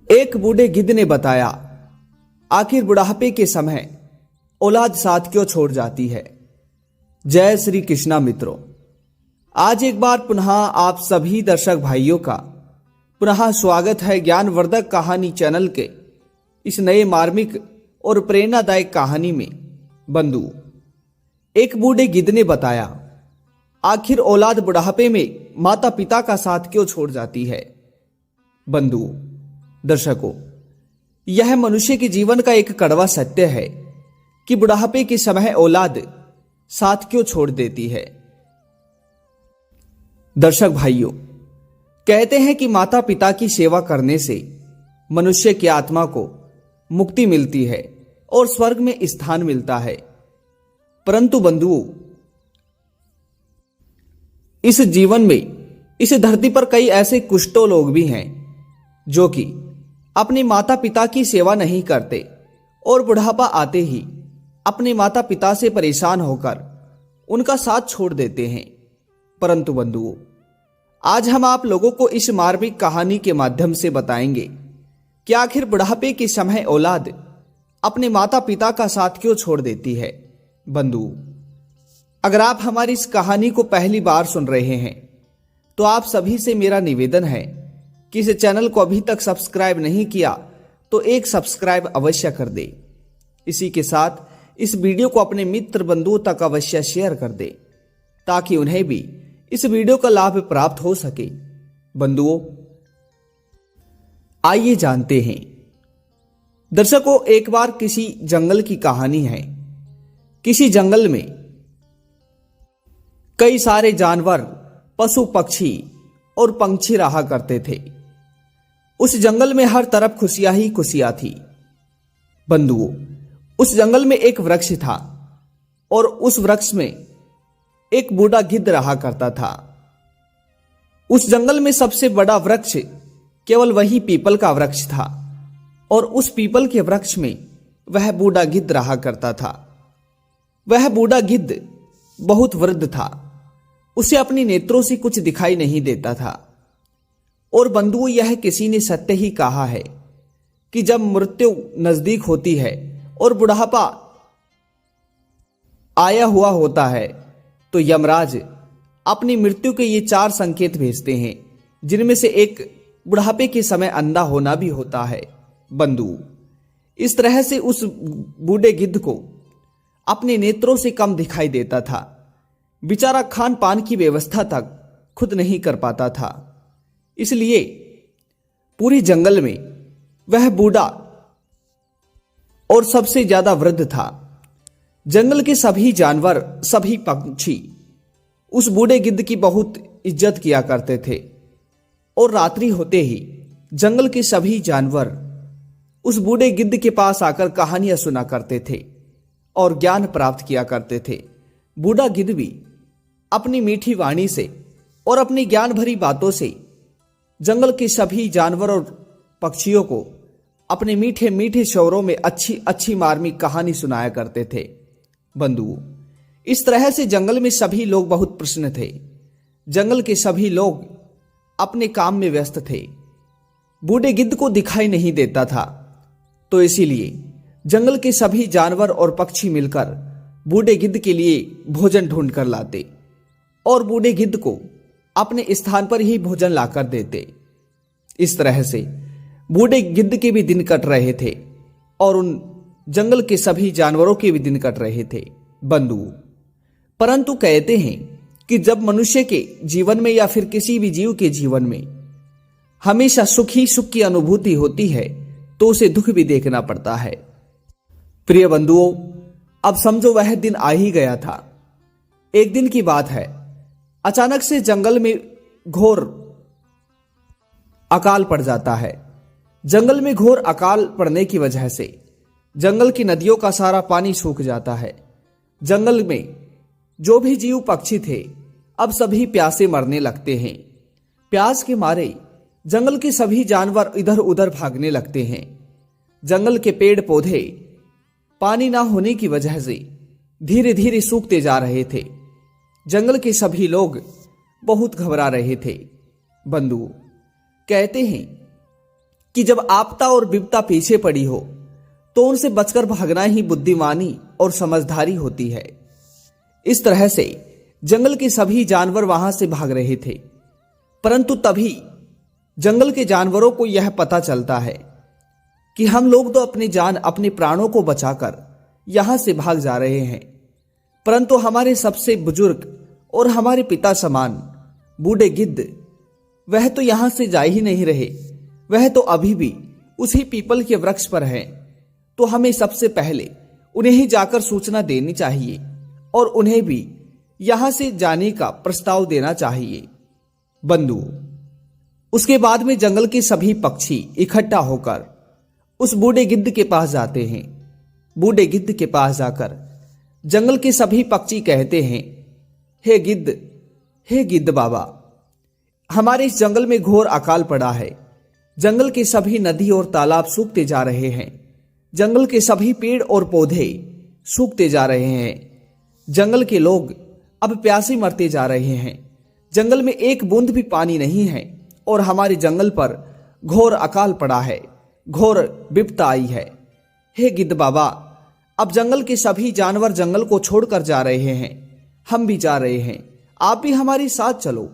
एक बूढ़े गिद्ध ने बताया, आखिर बुढ़ापे के समय औलाद साथ क्यों छोड़ जाती है। जय श्री कृष्णा मित्रों, आज एक बार पुनः आप सभी दर्शक भाइयों का पुनः स्वागत है ज्ञानवर्धक कहानी चैनल के इस नए मार्मिक और प्रेरणादायक कहानी में। बंधु, एक बूढ़े गिद्ध ने बताया, आखिर औलाद बुढ़ापे में माता पिता का साथ क्यों छोड़ जाती है। बंधु दर्शकों, यह मनुष्य के जीवन का एक कड़वा सत्य है कि बुढ़ापे के समय औलाद साथ क्यों छोड़ देती है। दर्शक भाइयों, कहते हैं कि माता पिता की सेवा करने से मनुष्य की आत्मा को मुक्ति मिलती है और स्वर्ग में स्थान मिलता है। परंतु बंधुओं, इस जीवन में, इस धरती पर कई ऐसे कुष्ठों लोग भी हैं जो कि अपने माता पिता की सेवा नहीं करते और बुढ़ापा आते ही अपने माता पिता से परेशान होकर उनका साथ छोड़ देते हैं। परंतु बंधुओं, आज हम आप लोगों को इस मार्मिक कहानी के माध्यम से बताएंगे कि आखिर बुढ़ापे के समय औलाद अपने माता पिता का साथ क्यों छोड़ देती है। बंधु, अगर आप हमारी इस कहानी को पहली बार सुन रहे हैं तो आप सभी से मेरा निवेदन है कि इस चैनल को अभी तक सब्सक्राइब नहीं किया तो एक सब्सक्राइब अवश्य कर दे। इसी के साथ इस वीडियो को अपने मित्र बंधुओं तक अवश्य शेयर कर दे ताकि उन्हें भी इस वीडियो का लाभ प्राप्त हो सके। बंधुओं, आइए जानते हैं। दर्शकों, एक बार किसी जंगल की कहानी है। किसी जंगल में कई सारे जानवर, पशु पक्षी और पंछी रहा करते थे। उस जंगल में हर तरफ खुशियां ही खुशियां थी। बंधुओं, उस जंगल में एक वृक्ष था और उस वृक्ष में एक बूढ़ा गिद्ध रहा करता था। उस जंगल में सबसे बड़ा वृक्ष केवल वही पीपल का वृक्ष था और उस पीपल के वृक्ष में वह बूढ़ा गिद्ध रहा करता था। वह बूढ़ा गिद्ध बहुत वृद्ध था, उसे अपनी नेत्रों से कुछ दिखाई नहीं देता था। और बंधुओं, यह किसी ने सत्य ही कहा है कि जब मृत्यु नजदीक होती है और बुढ़ापा आया हुआ होता है तो यमराज अपनी मृत्यु के ये 4 संकेत भेजते हैं, जिनमें से एक बुढ़ापे के समय अंधा होना भी होता है। बंधु, इस तरह से उस बूढ़े गिद्ध को अपने नेत्रों से कम दिखाई देता था। बेचारा खान पान की व्यवस्था तक खुद नहीं कर पाता था, इसलिए पूरे जंगल में वह बूढ़ा और सबसे ज्यादा वृद्ध था। जंगल के सभी जानवर, सभी पंछी उस बूढ़े गिद्ध की बहुत इज्जत किया करते थे और रात्रि होते ही जंगल के सभी जानवर उस बूढ़े गिद्ध के पास आकर कहानियां सुना करते थे और ज्ञान प्राप्त किया करते थे। बूढ़ा गिद्ध भी अपनी मीठी वाणी से और अपनी ज्ञान भरी बातों से जंगल के सभी जानवर और पक्षियों को अपने मीठे मीठे शौरों में अच्छी अच्छी मार्मिक कहानी सुनाया करते थे। बंधुओं, इस तरह से जंगल में सभी लोग बहुत प्रसन्न थे। जंगल के सभी लोग अपने काम में व्यस्त थे। बूढ़े गिद्ध को दिखाई नहीं देता था, तो इसीलिए जंगल के सभी जानवर और पक्षी मिलकर बूढ़े गिद्ध के लिए भोजन ढूंढ कर लाते और बूढ़े गिद्ध को अपने स्थान पर ही भोजन लाकर देते। इस तरह से बूढ़े गिद्ध के भी दिन कट रहे थे और उन जंगल के सभी जानवरों के भी दिन कट रहे थे। बंधु, परंतु कहते हैं कि जब मनुष्य के जीवन में या फिर किसी भी जीव के जीवन में हमेशा सुख ही सुख की अनुभूति होती है तो उसे दुख भी देखना पड़ता है। प्रिय बंधुओं, अब समझो वह दिन आ ही गया था। एक दिन की बात है, अचानक से जंगल में घोर अकाल पड़ जाता है। जंगल में घोर अकाल पड़ने की वजह से जंगल की नदियों का सारा पानी सूख जाता है। जंगल में जो भी जीव पक्षी थे अब सभी प्यासे मरने लगते हैं। प्यास के मारे जंगल के सभी जानवर इधर उधर भागने लगते हैं। जंगल के पेड़ पौधे पानी ना होने की वजह से धीरे धीरे सूखते जा रहे थे। जंगल के सभी लोग बहुत घबरा रहे थे। बंधु कहते हैं कि जब आपदा और विपदा पीछे पड़ी हो तो उनसे बचकर भागना ही बुद्धिमानी और समझदारी होती है। इस तरह से जंगल के सभी जानवर वहां से भाग रहे थे, परंतु तभी जंगल के जानवरों को यह पता चलता है कि हम लोग तो अपनी जान, अपने प्राणों को बचाकर यहां से भाग जा रहे हैं, परंतु हमारे सबसे बुजुर्ग और हमारे पिता समान बूढ़े गिद्ध वह तो यहां से जा ही नहीं रहे, वह तो अभी भी उसी पीपल के वृक्ष पर है। तो हमें सबसे पहले उन्हें ही जाकर सूचना देनी चाहिए और उन्हें भी यहां से जाने का प्रस्ताव देना चाहिए। बंधु, उसके बाद में जंगल के सभी पक्षी इकट्ठा होकर उस बूढ़े गिद्ध के पास जाते हैं। बूढ़े गिद्ध के पास जाकर जंगल के सभी पक्षी कहते हैं, हे गिद्ध बाबा, हमारे इस जंगल में घोर अकाल पड़ा है। जंगल के सभी नदी और तालाब सूखते जा रहे हैं। जंगल के सभी पेड़ और पौधे सूखते जा रहे हैं। जंगल के लोग अब प्यासे मरते जा रहे हैं। जंगल में एक बूंद भी पानी नहीं है और हमारे जंगल पर घोर अकाल पड़ा है, घोर विपदा आई है। हे गिद्ध बाबा, अब जंगल के सभी जानवर जंगल को छोड़कर जा रहे हैं, हम भी जा रहे हैं, आप भी हमारे साथ चलो,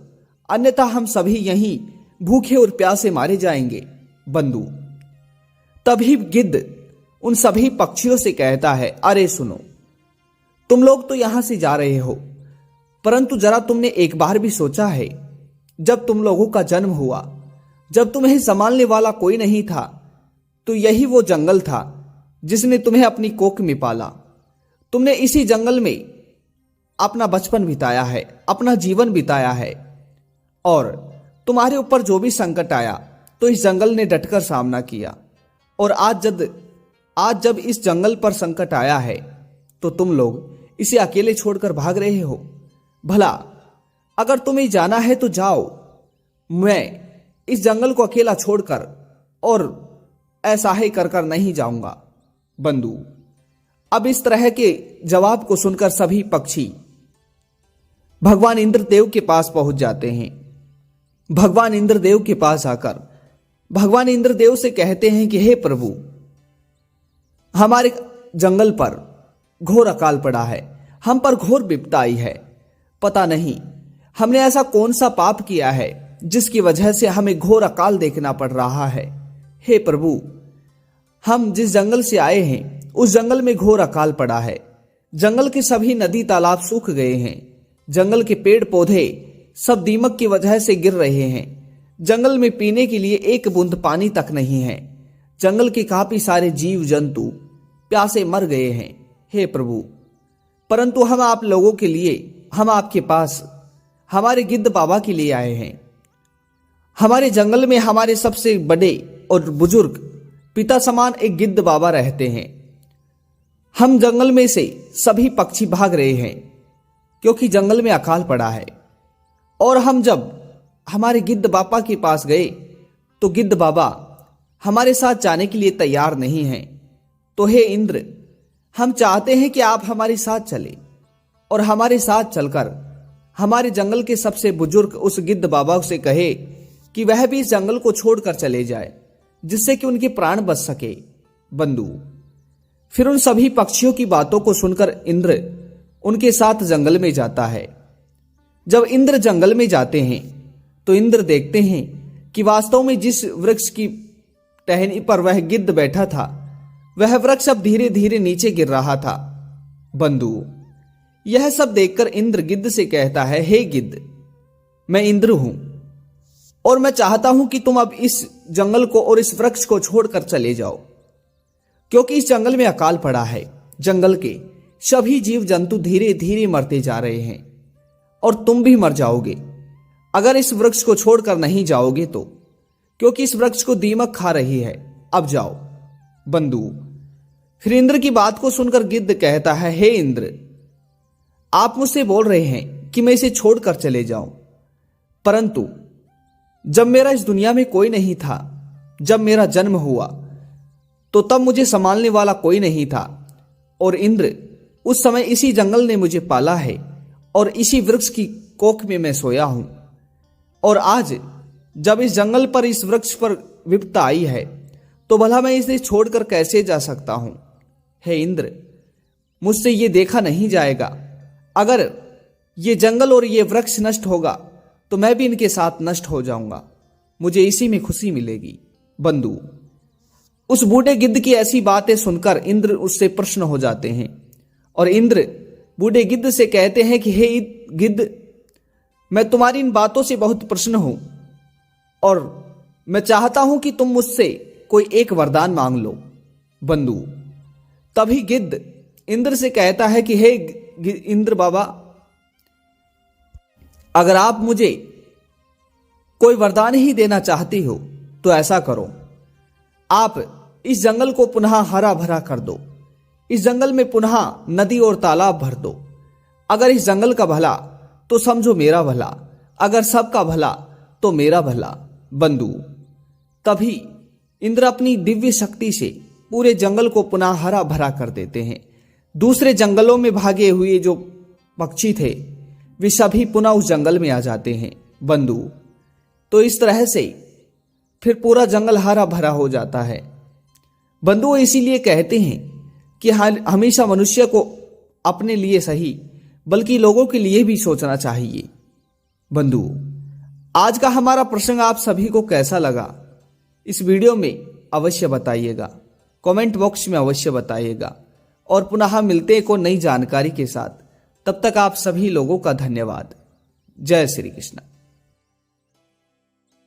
अन्यथा हम सभी यहीं भूखे और प्यासे मारे जाएंगे। बंधु, तभी गिद्ध उन सभी पक्षियों से कहता है, अरे सुनो, तुम लोग तो यहां से जा रहे हो, परंतु जरा तुमने एक बार भी सोचा है, जब तुम लोगों का जन्म हुआ, जब तुम्हें संभालने वाला कोई नहीं था, तो यही वो जंगल था जिसने तुम्हें अपनी कोख में पाला। तुमने इसी जंगल में अपना बचपन बिताया है, अपना जीवन बिताया है, और तुम्हारे ऊपर जो भी संकट आया तो इस जंगल ने डटकर सामना किया। और आज जब इस जंगल पर संकट आया है तो तुम लोग इसे अकेले छोड़कर भाग रहे हो। भला अगर तुम्हें जाना है तो जाओ, मैं इस जंगल को अकेला छोड़कर और ऐसा ही कर नहीं जाऊंगा। बंधु, अब इस तरह के जवाब को सुनकर सभी पक्षी भगवान इंद्रदेव के पास पहुंच जाते हैं। भगवान इंद्रदेव के पास आकर भगवान इंद्रदेव से कहते हैं कि हे प्रभु, हमारे जंगल पर घोर अकाल पड़ा है, हम पर घोर विपदा आई है। पता नहीं हमने ऐसा कौन सा पाप किया है जिसकी वजह से हमें घोर अकाल देखना पड़ रहा है। हे प्रभु, हम जिस जंगल से आए हैं उस जंगल में घोर अकाल पड़ा है। जंगल के सभी नदी तालाब सूख गए हैं। जंगल के पेड़ पौधे सब दीमक की वजह से गिर रहे हैं। जंगल में पीने के लिए एक बूंद पानी तक नहीं है। जंगल के काफी सारे जीव जंतु प्यासे मर गए हैं। हे प्रभु, परंतु हम आप लोगों के लिए, हम आपके पास हमारे गिद्ध बाबा के लिए आए हैं। हमारे जंगल में हमारे सबसे बड़े और बुजुर्ग पिता समान एक गिद्ध बाबा रहते हैं। हम जंगल में से सभी पक्षी भाग रहे हैं क्योंकि जंगल में अकाल पड़ा है। और हम जब हमारे गिद्ध बाबा के पास गए तो गिद्ध बाबा हमारे साथ जाने के लिए तैयार नहीं हैं। तो हे इंद्र, हम चाहते हैं कि आप हमारे साथ चलें और हमारे साथ चलकर हमारे जंगल के सबसे बुजुर्ग उस गिद्ध बाबा से कहे कि वह भी इस जंगल को छोड़कर चले जाए, जिससे कि उनके प्राण बच सके। बंधु, फिर उन सभी पक्षियों की बातों को सुनकर इंद्र उनके साथ जंगल में जाता है। जब इंद्र जंगल में जाते हैं तो इंद्र देखते हैं कि वास्तव में जिस वृक्ष की टहनी पर वह गिद्ध बैठा था, वह वृक्ष अब धीरे धीरे नीचे गिर रहा था। बंधु, यह सब देखकर इंद्र गिद्ध से कहता है, हे गिद्ध, मैं इंद्र हूं और मैं चाहता हूं कि तुम अब इस जंगल को और इस वृक्ष को छोड़कर चले जाओ, क्योंकि इस जंगल में अकाल पड़ा है। जंगल के सभी जीव जंतु धीरे धीरे मरते जा रहे हैं और तुम भी मर जाओगे अगर इस वृक्ष को छोड़कर नहीं जाओगे तो, क्योंकि इस वृक्ष को दीमक खा रही है। अब जाओ। बंधु, फिर इंद्र की बात को सुनकर गिद्ध कहता है, हे इंद्र, आप मुझसे बोल रहे हैं कि मैं इसे छोड़कर चले जाऊं, परंतु जब मेरा इस दुनिया में कोई नहीं था, जब मेरा जन्म हुआ तो तब मुझे संभालने वाला कोई नहीं था, और इंद्र उस समय इसी जंगल ने मुझे पाला है और इसी वृक्ष की कोख में मैं सोया हूं। और आज जब इस जंगल पर, इस वृक्ष पर विपत्ता आई है तो भला मैं इसे छोड़कर कैसे जा सकता हूं। हे इंद्र, मुझसे ये देखा नहीं जाएगा। अगर ये जंगल और ये वृक्ष नष्ट होगा तो मैं भी इनके साथ नष्ट हो जाऊंगा, मुझे इसी में खुशी मिलेगी। बंधु, उस बूढ़े गिद्ध की ऐसी बातें सुनकर इंद्र उससे प्रसन्न हो जाते हैं और इंद्र बूढ़े गिद्ध से कहते हैं कि हे गिद्ध, मैं तुम्हारी इन बातों से बहुत प्रसन्न हूं और मैं चाहता हूं कि तुम मुझसे कोई एक वरदान मांग लो। बंधु, तभी गिद्ध इंद्र से कहता है कि हे इंद्र बाबा, अगर आप मुझे कोई वरदान ही देना चाहती हो तो ऐसा करो, आप इस जंगल को पुनः हरा भरा कर दो, इस जंगल में पुनः नदी और तालाब भर दो। अगर इस जंगल का भला तो समझो मेरा भला, अगर सबका भला तो मेरा भला। बंधु, तभी इंद्र अपनी दिव्य शक्ति से पूरे जंगल को पुनः हरा भरा कर देते हैं। दूसरे जंगलों में भागे हुए जो पक्षी थे वे सभी पुनः उस जंगल में आ जाते हैं। बंधु, तो इस तरह से फिर पूरा जंगल हरा भरा हो जाता है। बंधु, इसीलिए कहते हैं कि हमेशा मनुष्य को अपने लिए सही बल्कि लोगों के लिए भी सोचना चाहिए। बंधु, आज का हमारा प्रसंग आप सभी को कैसा लगा, इस वीडियो में अवश्य बताइएगा, कमेंट बॉक्स में अवश्य बताइएगा और पुनः मिलते हैं को नई जानकारी के साथ। तब तक आप सभी लोगों का धन्यवाद। जय श्री कृष्ण।